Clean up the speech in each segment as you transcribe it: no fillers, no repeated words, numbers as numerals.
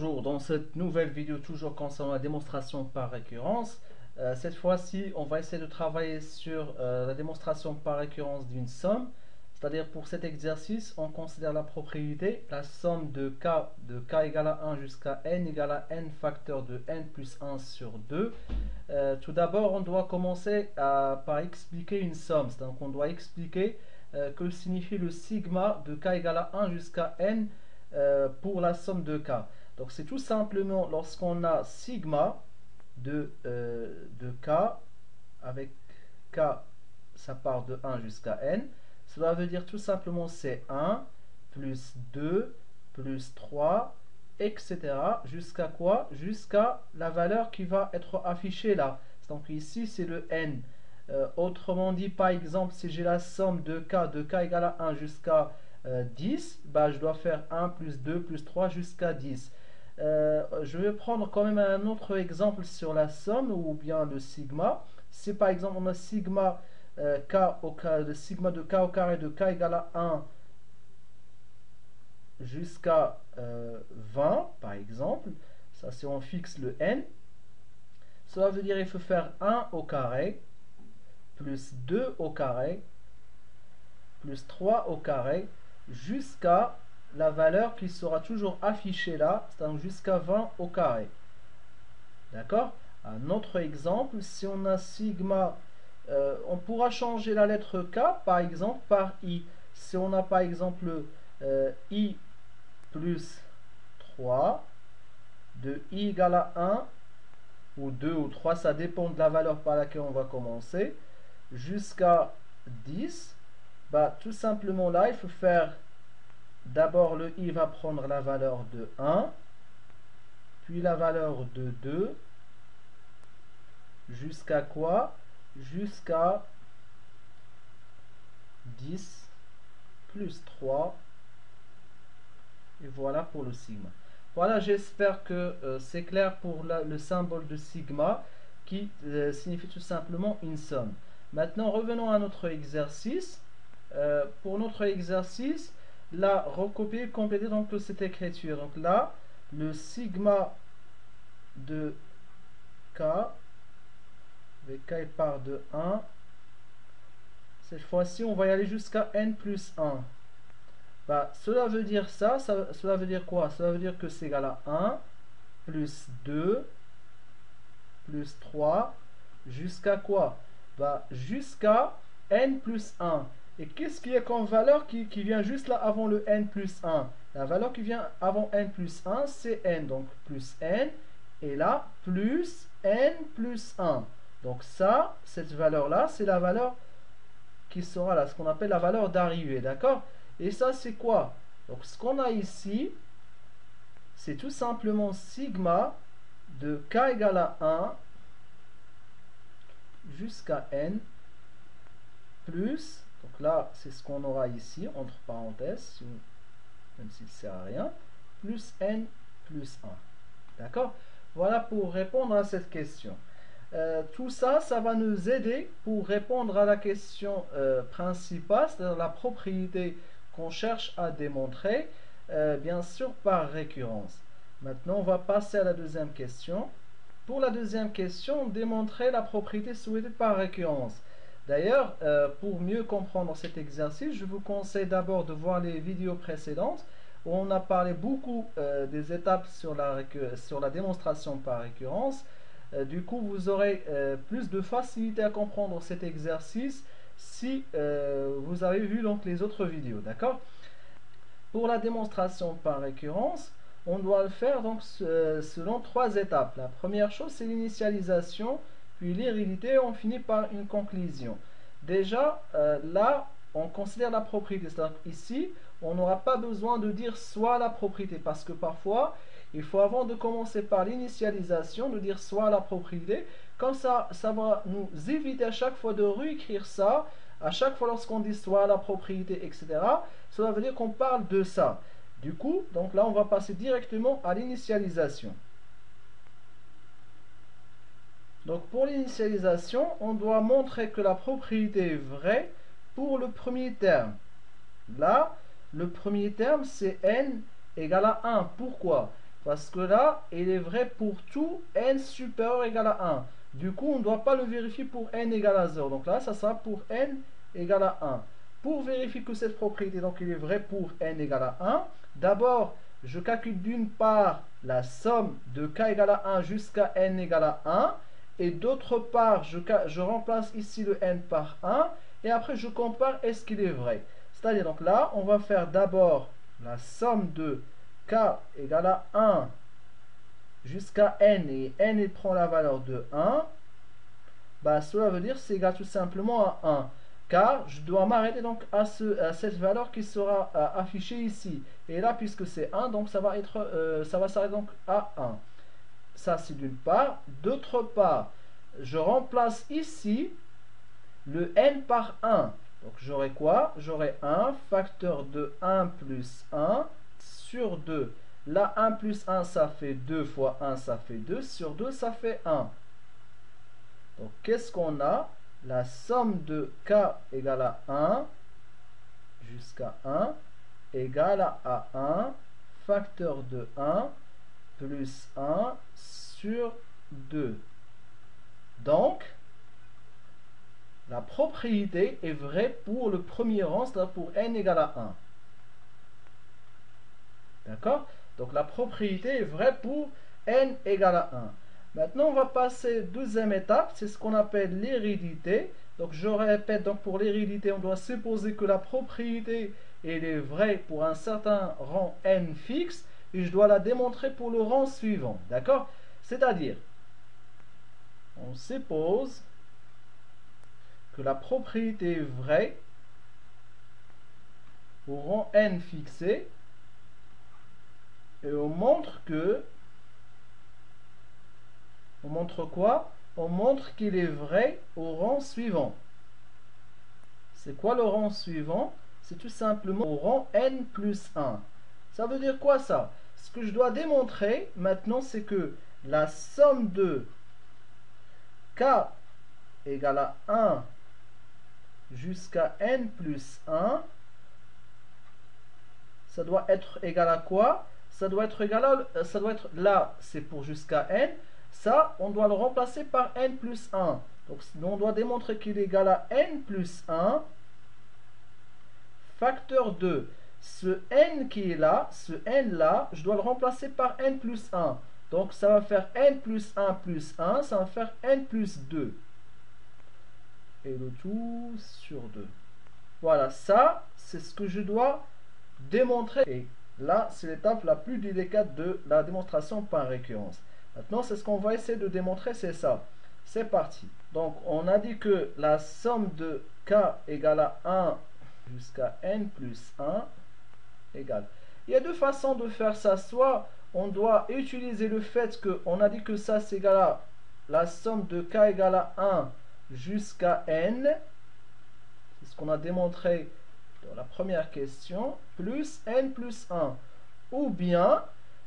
Bonjour, dans cette nouvelle vidéo toujours concernant la démonstration par récurrence, cette fois-ci on va essayer de travailler sur la démonstration par récurrence d'une somme, c'est-à-dire pour cet exercice on considère la propriété, la somme de k égale à 1 jusqu'à n égale à n facteur de n plus 1 sur 2. Tout d'abord on doit commencer par expliquer une somme, donc on doit expliquer que signifie le sigma de k égale à 1 jusqu'à n pour la somme de k. Donc c'est tout simplement lorsqu'on a sigma de k, avec k ça part de 1 jusqu'à n, cela veut dire tout simplement c'est 1 plus 2 plus 3 etc. jusqu'à quoi? Jusqu'à la valeur qui va être affichée là. Donc ici c'est le n. Autrement dit, par exemple, si j'ai la somme de k égale à 1 jusqu'à 10, bah, je dois faire 1 plus 2 plus 3 jusqu'à 10. Je vais prendre quand même un autre exemple sur la somme ou bien le sigma. Si par exemple on a sigma le sigma de k au carré de k égale à 1 jusqu'à 20 par exemple, ça c'est on fixe le n, cela veut dire il faut faire 1 au carré plus 2 au carré plus 3 au carré jusqu'à la valeur qui sera toujours affichée là, c'est-à-dire jusqu'à 20 au carré. D'accord? Un autre exemple, si on a sigma, on pourra changer la lettre k par exemple par i. Si on a par exemple i plus 3, de i égale à 1, ou 2 ou 3, ça dépend de la valeur par laquelle on va commencer, jusqu'à 10, bah, tout simplement là, il faut faire d'abord le i va prendre la valeur de 1, puis la valeur de 2, jusqu'à quoi? Jusqu'à 10 plus 3, et voilà pour le sigma. Voilà, j'espère que c'est clair pour le symbole de sigma qui signifie tout simplement une somme. Maintenant, revenons à notre exercice. Pour notre exercice, là, recopier, compléter donc cette écriture. Donc là, le sigma de k, avec k part de 1, cette fois-ci, on va y aller jusqu'à n plus 1. Bah, cela veut dire cela veut dire quoi? Cela veut dire que c'est égal à 1 plus 2 plus 3 jusqu'à quoi? Bah, jusqu'à n plus 1. Et qu'est-ce qu'il y a comme valeur qui vient juste là avant le n plus 1? La valeur qui vient avant n plus 1, c'est n. Donc plus n. Et là, plus n plus 1. Donc ça, cette valeur-là, c'est la valeur qui sera là, ce qu'on appelle la valeur d'arrivée. D'accord? Et ça, c'est quoi? Donc ce qu'on a ici, c'est tout simplement sigma de k égale à 1 jusqu'à n plus, donc là c'est ce qu'on aura ici entre parenthèses, même s'il ne sert à rien, plus n plus 1. D'accord? Voilà pour répondre à cette question. Tout ça, ça va nous aider pour répondre à la question principale, c'est-à-dire la propriété qu'on cherche à démontrer, bien sûr par récurrence. Maintenant, on va passer à la deuxième question. Pour la deuxième question, démontrer la propriété souhaitée par récurrence. D'ailleurs, pour mieux comprendre cet exercice, je vous conseille d'abord de voir les vidéos précédentes où on a parlé beaucoup des étapes sur la démonstration par récurrence. Du coup, vous aurez plus de facilité à comprendre cet exercice si vous avez vu donc les autres vidéos, d'accord? Pour la démonstration par récurrence, on doit le faire donc selon trois étapes. La première chose, c'est l'initialisation, puis l'hérédité, on finit par une conclusion. Déjà, là, on considère la propriété. C'est-à-dire ici, on n'aura pas besoin de dire soit la propriété, parce que parfois, il faut avant de commencer par l'initialisation, de dire soit la propriété. Comme ça va nous éviter à chaque fois de réécrire ça, à chaque fois lorsqu'on dit soit la propriété, etc. Cela veut dire qu'on parle de ça. Du coup, donc là, on va passer directement à l'initialisation. Donc pour l'initialisation, on doit montrer que la propriété est vraie pour le premier terme. Là, le premier terme, c'est n égale à 1. Pourquoi? Parce que là, il est vrai pour tout n supérieur ou égal à 1. Du coup, on ne doit pas le vérifier pour n égale à 0. Donc là, ça sera pour n égale à 1. Pour vérifier que cette propriété, donc il est vrai pour n égale à 1, d'abord, je calcule d'une part la somme de k égale à 1 jusqu'à n égale à 1. Et d'autre part, je remplace ici le n par 1. Et après, je compare est-ce qu'il est vrai. C'est-à-dire, donc là, on va faire d'abord la somme de k égale à 1 jusqu'à n, et n il prend la valeur de 1, bah, cela veut dire c'est égal tout simplement à 1. Car je dois m'arrêter donc à cette valeur qui sera affichée ici. Et là, puisque c'est 1, donc ça va s'arrêter donc à 1. Ça, c'est d'une part. D'autre part, je remplace ici le n par 1. Donc j'aurai quoi? J'aurai 1 facteur de 1 plus 1 sur 2. Là, 1 plus 1, ça fait 2 fois 1, ça fait 2. Sur 2, ça fait 1. Donc, qu'est-ce qu'on a? La somme de k égale à 1 jusqu'à 1 égale à 1 facteur de 1 plus 1 sur 2. Donc, la propriété est vraie pour le premier rang, c'est-à-dire pour n égale à 1. D'accord? Donc la propriété est vraie pour n égale à 1. Maintenant, on va passer à la deuxième étape, c'est ce qu'on appelle l'hérédité. Donc je répète, donc pour l'hérédité, on doit supposer que la propriété elle est vraie pour un certain rang n fixe, et je dois la démontrer pour le rang suivant. D'accord? C'est-à-dire, on suppose que la propriété est vraie au rang n fixé, et on montre que, on montre quoi? On montre qu'il est vrai au rang suivant. C'est quoi le rang suivant? C'est tout simplement au rang n plus 1. Ça veut dire quoi ça? Ce que je dois démontrer maintenant, c'est que la somme de k égale à 1 jusqu'à n plus 1, ça doit être égal à quoi? Ça doit être égal à, ça doit être là, c'est pour jusqu'à n. Ça, on doit le remplacer par n plus 1. Donc, on doit démontrer qu'il est égal à n plus 1 facteur 2. Ce n qui est là, ce n là, je dois le remplacer par n plus 1. Donc, ça va faire n plus 1 plus 1, ça va faire n plus 2. Et le tout sur 2. Voilà, ça, c'est ce que je dois démontrer. Et là, c'est l'étape la plus délicate de la démonstration par récurrence. Maintenant, c'est ce qu'on va essayer de démontrer, c'est ça. C'est parti. Donc, on a dit que la somme de k égale à 1 jusqu'à n plus 1 égale. Il y a deux façons de faire ça. Soit on doit utiliser le fait qu'on a dit que ça, c'est égal à la somme de k égale à 1 jusqu'à n. C'est ce qu'on a démontré dans la première question, plus n plus 1. Ou bien,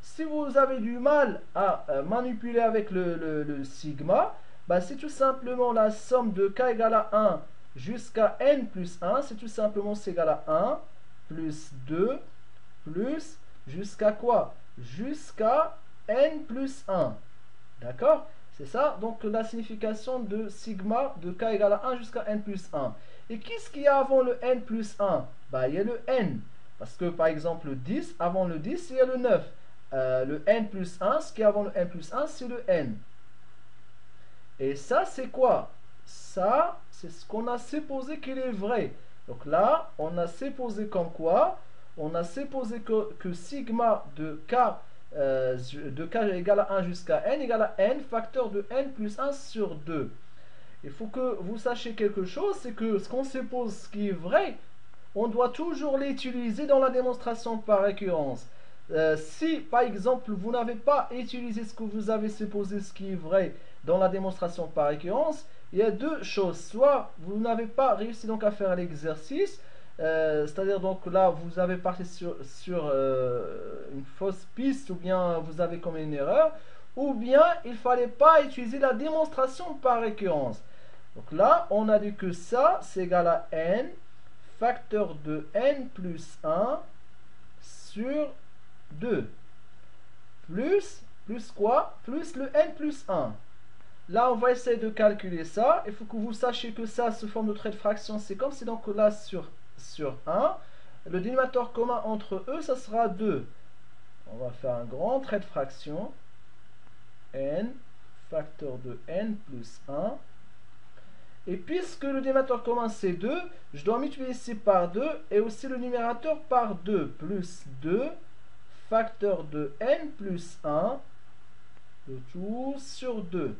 si vous avez du mal à manipuler avec le sigma, bah c'est tout simplement la somme de k égale à 1 jusqu'à n plus 1, c'est tout simplement c'est égal à 1 plus 2 plus jusqu'à quoi? Jusqu'à n plus 1. D'accord? C'est ça, donc la signification de sigma de k égale à 1 jusqu'à n plus 1. Et qu'est-ce qu'il y a avant le n plus 1? Bah, il y a le n. Parce que par exemple, le 10, avant le 10, il y a le 9. Le n plus 1, ce qui est avant le n plus 1, c'est le n. Et ça, c'est quoi? Ça, c'est ce qu'on a supposé qu'il est vrai. Donc là, on a supposé comme quoi? On a supposé que sigma de k égale à 1 jusqu'à n égale à n facteur de n plus 1 sur 2. Il faut que vous sachiez quelque chose, c'est que ce qu'on suppose ce qui est vrai, on doit toujours l'utiliser dans la démonstration par récurrence. Si par exemple vous n'avez pas utilisé ce que vous avez supposé ce qui est vrai dans la démonstration par récurrence, il y a deux choses. Soit vous n'avez pas réussi donc à faire l'exercice, c'est-à-dire donc là vous avez parti sur une fausse piste, ou bien vous avez commis une erreur, ou bien il ne fallait pas utiliser la démonstration par récurrence. Donc là on a dit que ça c'est égal à n facteur de n plus 1 sur 2. plus quoi? Plus le n plus 1. Là, on va essayer de calculer ça. Il faut que vous sachiez que ça, sous forme de trait de fraction, c'est comme si donc là, sur 1, le dénominateur commun entre eux, ça sera 2. On va faire un grand trait de fraction. N, facteur de n plus 1. Et puisque le dénominateur commun, c'est 2, je dois multiplier ici par 2 et aussi le numérateur par 2. Plus 2, facteur de n plus 1, le tout sur 2.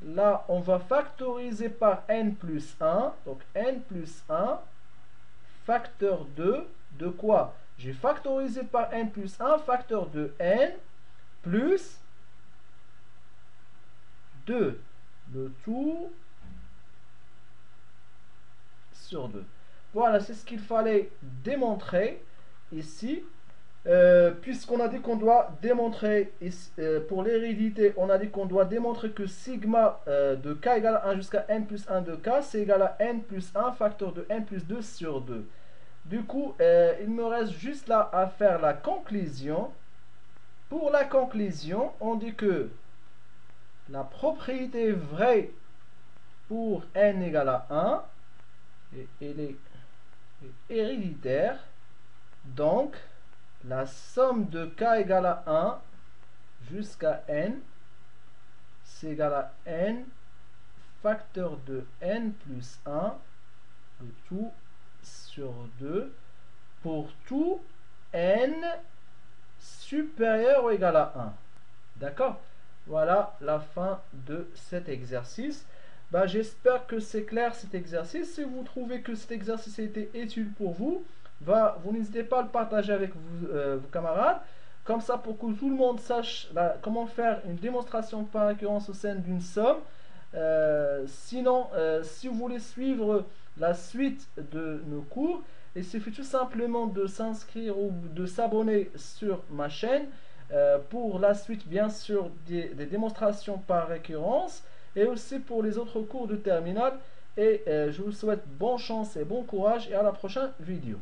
Là, on va factoriser par n plus 1. Donc, n plus 1, facteur de quoi? J'ai factorisé par n plus 1, facteur de n, plus 2. Le tout sur 2. Voilà, c'est ce qu'il fallait démontrer ici. Puisqu'on a dit qu'on doit démontrer, pour l'hérédité, on a dit qu'on doit démontrer que sigma de k égale à 1 jusqu'à n plus 1 de k, c'est égal à n plus 1 facteur de n plus 2 sur 2. Du coup, il me reste juste là à faire la conclusion. Pour la conclusion, on dit que la propriété vraie pour n égale à 1, et elle est héréditaire, donc la somme de k égale à 1 jusqu'à n, c'est égal à n facteur de n plus 1, le tout sur 2, pour tout n supérieur ou égal à 1. D'accord? Voilà la fin de cet exercice. J'espère que c'est clair cet exercice. Si vous trouvez que cet exercice a été utile pour vous, vous n'hésitez pas à le partager avec vos camarades. Comme ça, pour que tout le monde sache comment faire une démonstration par récurrence au sein d'une somme. Sinon, si vous voulez suivre la suite de nos cours, il suffit tout simplement de s'inscrire ou de s'abonner sur ma chaîne pour la suite, bien sûr, des démonstrations par récurrence et aussi pour les autres cours de terminale. Et je vous souhaite bonne chance et bon courage et à la prochaine vidéo.